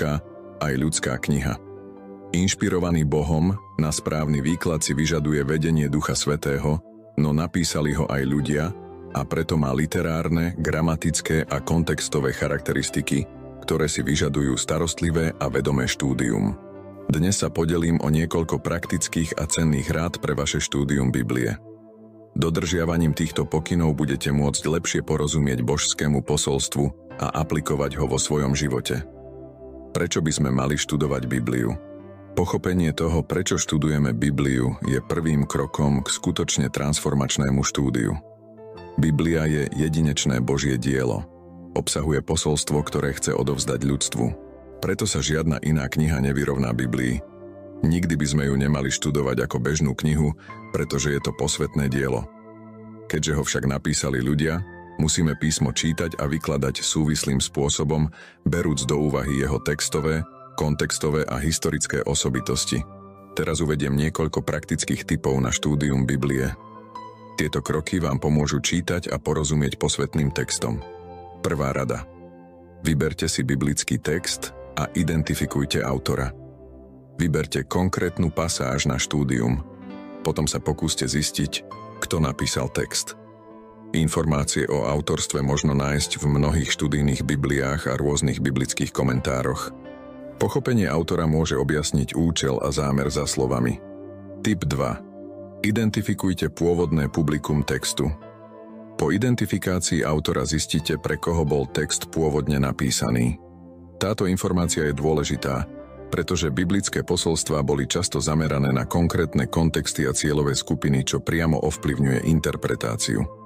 biblická aj ľudská kniha. Inšpirovaný Bohom, na správny výklad si vyžaduje vedenie Ducha Svätého, no napísali ho aj ľudia a preto má literárne, gramatické a kontextové charakteristiky, ktoré si vyžadujú starostlivé a vedomé štúdium. Dnes sa podelím o niekoľko praktických a cenných rád pre vaše štúdium Biblie. Dodržiavaním týchto pokynov budete môcť lepšie porozumieť božskému posolstvu a aplikovať ho vo svojom živote. Prečo by sme mali študovať Bibliu? Pochopenie toho, prečo študujeme Bibliu, je prvým krokom k skutočne transformačnému štúdiu. Biblia je jedinečné Božie dielo. Obsahuje posolstvo, ktoré chce odovzdať ľudstvu. Preto sa žiadna iná kniha nevyrovná Biblii. Nikdy by sme ju nemali študovať ako bežnú knihu, pretože je to posvätné dielo. Keďže ho však napísali ľudia, musíme písmo čítať a vykladať súvislým spôsobom, berúc do úvahy jeho textové, kontextové a historické osobitosti. Teraz uvediem niekoľko praktických tipov na štúdium Biblie. Tieto kroky vám pomôžu čítať a porozumieť posvätným textom. Prvá rada. Vyberte si biblický text a identifikujte autora. Vyberte konkrétnu pasáž na štúdium. Potom sa pokúste zistiť, kto napísal text. Informácie o autorstve možno nájsť v mnohých študijných bibliách a rôznych biblických komentároch. Pochopenie autora môže objasniť účel a zámer za slovami. Tip 2. Identifikujte pôvodné publikum textu. Po identifikácii autora zistíte, pre koho bol text pôvodne napísaný. Táto informácia je dôležitá, pretože biblické posolstvá boli často zamerané na konkrétne kontexty a cieľové skupiny, čo priamo ovplyvňuje interpretáciu.